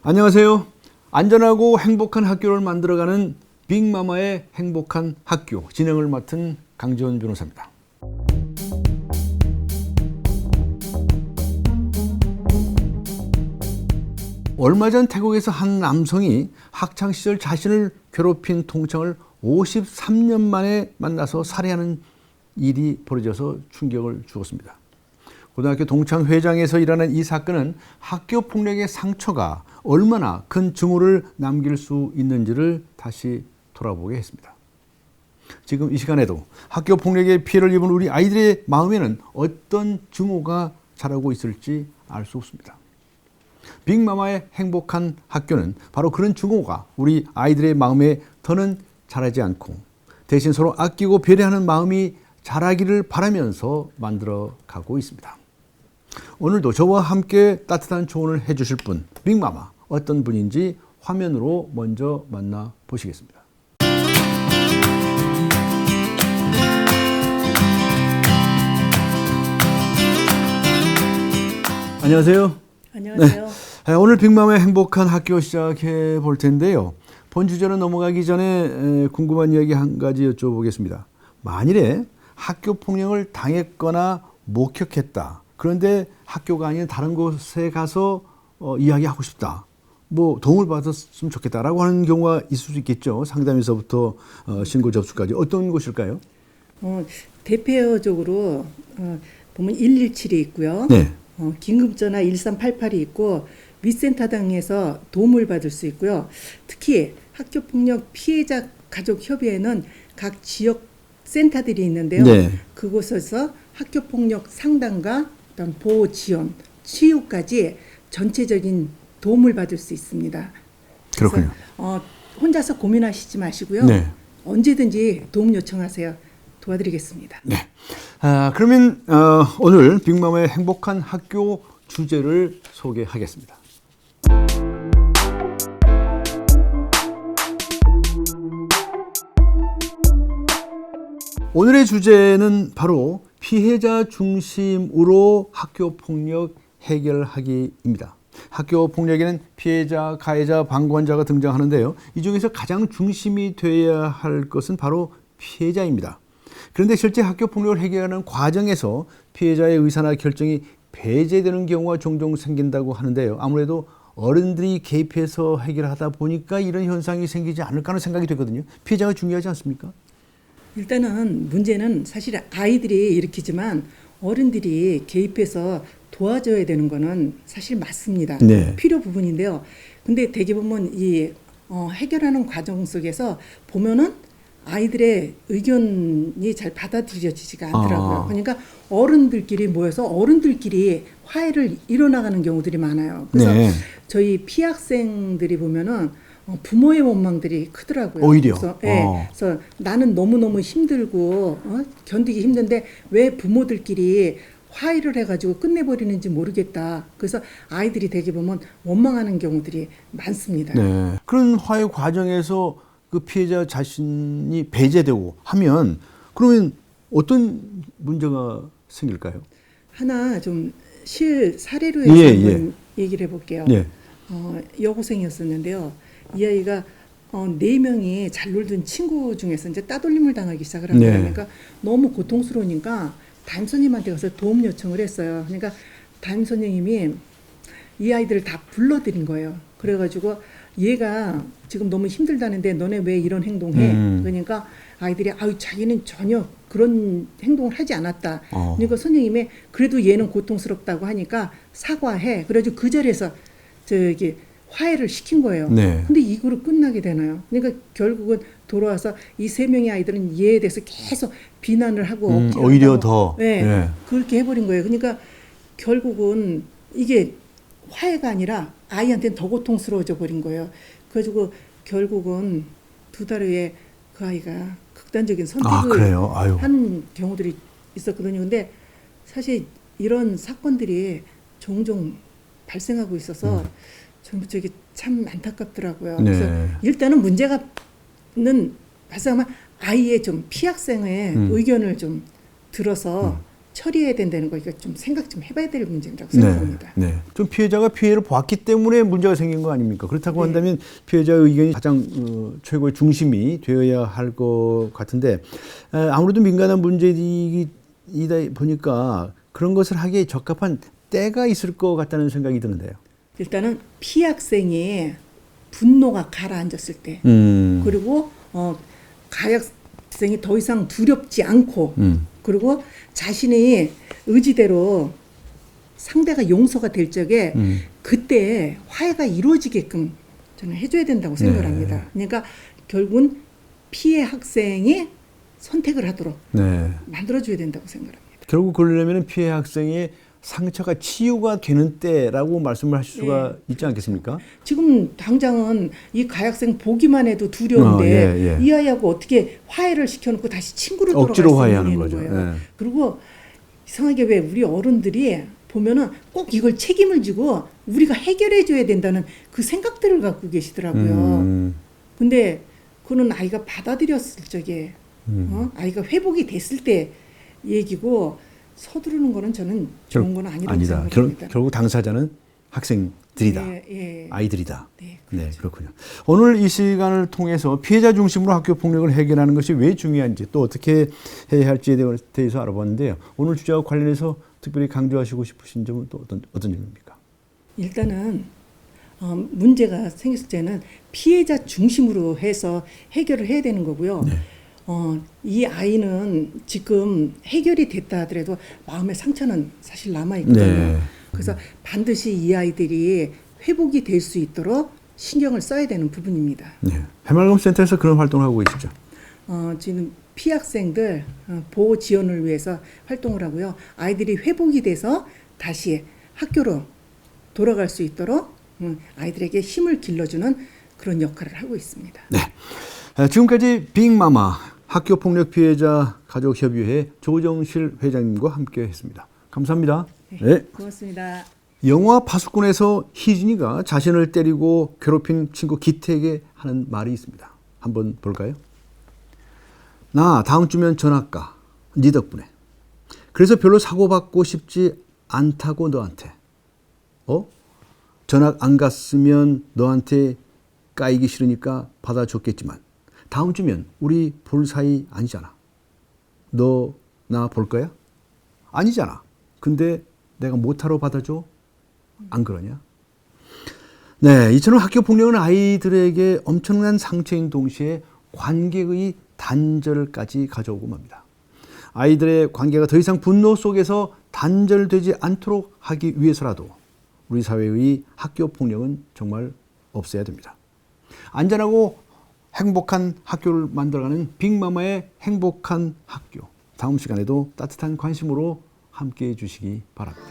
안녕하세요. 안전하고 행복한 학교를 만들어가는 빅마마의 행복한 학교 진행을 맡은 강지원 변호사입니다. 얼마 전 태국에서 한 남성이 학창시절 자신을 괴롭힌 동창을 53년 만에 만나서 살해하는 일이 벌어져서 충격을 주었습니다. 고등학교 동창회장에서 일어난 이 사건은 학교 폭력의 상처가 얼마나 큰 증오를 남길 수 있는지를 다시 돌아보게 했습니다. 지금 이 시간에도 학교 폭력의 피해를 입은 우리 아이들의 마음에는 어떤 증오가 자라고 있을지 알 수 없습니다. 빅마마의 행복한 학교는 바로 그런 증오가 우리 아이들의 마음에 더는 자라지 않고 대신 서로 아끼고 배려하는 마음이 자라기를 바라면서 만들어가고 있습니다. 오늘도 저와 함께 따뜻한 조언을 해주실 분, 빅마마 어떤 분인지 화면으로 먼저 만나보시겠습니다. 안녕하세요. 안녕하세요. 네, 오늘 빅마마의 행복한 학교 시작해 볼 텐데요. 본 주제로 넘어가기 전에 궁금한 이야기 한 가지 여쭤보겠습니다. 만일에 학교 폭력을 당했거나 목격했다. 그런데 학교가 아닌 다른 곳에 가서 이야기하고 싶다. 뭐 도움을 받았으면 좋겠다라고 하는 경우가 있을 수 있겠죠. 상담에서부터 신고 접수까지. 어떤 곳일까요? 대표적으로 보면 117이 있고요. 네. 긴급전화 1388이 있고 위센터 등에서 도움을 받을 수 있고요. 특히 학교폭력 피해자 가족협의회는 각 지역 센터들이 있는데요. 네. 그곳에서 학교폭력 상담과 그다음 보호 지원, 치유까지 전체적인 도움을 받을 수 있습니다. 그렇군요. 혼자서 고민하시지 마시고요. 네. 언제든지 도움 요청하세요. 도와드리겠습니다. 네. 그러면 오늘 빅마마의 행복한 학교 주제를 소개하겠습니다. 오늘의 주제는 바로 피해자 중심으로 학교 폭력 해결하기입니다. 학교 폭력에는 피해자, 가해자, 방관자가 등장하는데요. 이 중에서 가장 중심이 되어야 할 것은 바로 피해자입니다. 그런데 실제 학교 폭력을 해결하는 과정에서 피해자의 의사나 결정이 배제되는 경우가 종종 생긴다고 하는데요. 아무래도 어른들이 개입해서 해결하다 보니까 이런 현상이 생기지 않을까 하는 생각이 되거든요. 피해자가 중요하지 않습니까? 일단은 문제는 사실 아이들이 일으키지만 어른들이 개입해서 도와줘야 되는 거는 사실 맞습니다. 네. 필요 부분인데요. 근데 대개 보면 이 해결하는 과정 속에서 보면은 아이들의 의견이 잘 받아들여지지가 않더라고요. 그러니까 어른들끼리 모여서 어른들끼리 화해를 이뤄나가는 경우들이 많아요. 그래서 네. 저희 피학생들이 보면은 부모의 원망들이 크더라고요. 오히려. 그래서 나는 너무너무 힘들고 견디기 힘든데 왜 부모들끼리 화해를 해가지고 끝내버리는지 모르겠다. 그래서 아이들이 되게 보면 원망하는 경우들이 많습니다. 네. 그런 화해 과정에서 그 피해자 자신이 배제되고 하면 그러면 어떤 문제가 생길까요? 하나 좀 실사례로 해서 한번 얘기를 해볼게요. 예. 여고생이었었는데요. 이 아이가 4명이 잘 놀던 친구 중에서 이제 따돌림을 당하기 시작을 한 거예요. 그러니까 너무 고통스러우니까 담임선생님한테 가서 도움 요청을 했어요. 그러니까 담임선생님이 이 아이들을 다 불러들인 거예요. 그래가지고 얘가 지금 너무 힘들다는데 너네 왜 이런 행동해? 그러니까 아이들이 자기는 전혀 그런 행동을 하지 않았다. 그러니까 선생님이 그래도 얘는 고통스럽다고 하니까 사과해. 그래가지고 그 자리에서 화해를 시킨 거예요. 네. 근데 이거로 끝나게 되나요? 그러니까 결국은 돌아와서 이 3명의 아이들은 얘에 대해서 계속 비난을 하고 오히려 하고, 더 그렇게 해버린 거예요. 그러니까 결국은 이게 화해가 아니라 아이한테는 더 고통스러워져 버린 거예요. 그래가지고 결국은 2달 후에 그 아이가 극단적인 선택을 한 경우들이 있었거든요. 근데 사실 이런 사건들이 종종 발생하고 있어서 전부터 이게 참 안타깝더라고요. 네. 그래서 일단은 문제는 발생하면 아이의 좀 피학생의 의견을 좀 들어서 처리해야 된다는 거 이거 좀 생각 좀 해봐야 될 문제라고 생각합니다. 네. 좀 피해자가 피해를 보았기 때문에 문제가 생긴 거 아닙니까? 그렇다고 한다면 피해자의 의견이 가장 최고의 중심이 되어야 할 것 같은데 아무래도 민감한 문제이다 보니까 그런 것을 하기에 적합한 때가 있을 것 같다는 생각이 드는데요. 일단은 피해 학생의 분노가 가라앉았을 때 그리고 가해학생이 더 이상 두렵지 않고 그리고 자신의 의지대로 상대가 용서가 될 적에 그때 화해가 이루어지게끔 저는 해줘야 된다고 생각을 합니다. 그러니까 결국은 피해 학생이 선택을 하도록 만들어줘야 된다고 생각합니다. 결국 그러려면 피해 학생의 상처가 치유가 되는 때라고 말씀을 하실 수가 있지 않겠습니까? 지금 당장은 이 가해학생 보기만 해도 두려운데 이 아이하고 어떻게 화해를 시켜놓고 다시 친구로 돌아갈 수 화해하는 있는 거죠. 거예요. 그리고 이상하게 왜 우리 어른들이 보면은 꼭 이걸 책임을 지고 우리가 해결해 줘야 된다는 그 생각들을 갖고 계시더라고요. 근데 그는 아이가 받아들였을 적에 아이가 회복이 됐을 때 얘기고 서두르는 거는 저는 좋은 건 아니라고 생각합니다. 결국 당사자는 학생들이다. 아이들이다. 네, 네, 그렇군요. 오늘 이 시간을 통해서 피해자 중심으로 학교 폭력을 해결하는 것이 왜 중요한지 또 어떻게 해야 할지에 대해서 알아봤는데요. 오늘 주제와 관련해서 특별히 강조하시고 싶으신 점은 또 어떤 점입니까? 일단은 문제가 생겼을 때는 피해자 중심으로 해서 해결을 해야 되는 거고요. 이 아이는 지금 해결이 됐다 하더라도 마음의 상처는 사실 남아있거든요. 그래서 반드시 이 아이들이 회복이 될 수 있도록 신경을 써야 되는 부분입니다. 해맑음센터에서 그런 활동을 하고 계시죠? 지금 피해 학생들 보호 지원을 위해서 활동을 하고요. 아이들이 회복이 돼서 다시 학교로 돌아갈 수 있도록 아이들에게 힘을 길러주는 그런 역할을 하고 있습니다. 네. 지금까지 빅마마 학교폭력 피해자 가족협의회 조정실 회장님과 함께 했습니다. 감사합니다. 네. 고맙습니다. 영화 파수꾼에서 희진이가 자신을 때리고 괴롭힌 친구 기태에게 하는 말이 있습니다. 한번 볼까요? 나 다음 주면 전학 가. 네 덕분에. 그래서 별로 사고받고 싶지 않다고 너한테. 전학 안 갔으면 너한테 까이기 싫으니까 받아줬겠지만 다음 주면 우리 볼 사이 아니잖아. 너 나 볼 거야? 아니잖아. 근데 내가 못하러 받아줘? 안 그러냐? 네, 이처럼 학교 폭력은 아이들에게 엄청난 상처인 동시에 관계의 단절까지 가져오고 맙니다. 아이들의 관계가 더 이상 분노 속에서 단절되지 않도록 하기 위해서라도 우리 사회의 학교 폭력은 정말 없애야 됩니다. 안전하고 행복한 학교를 만들어가는 빅마마의 행복한 학교. 다음 시간에도 따뜻한 관심으로 함께해 주시기 바랍니다.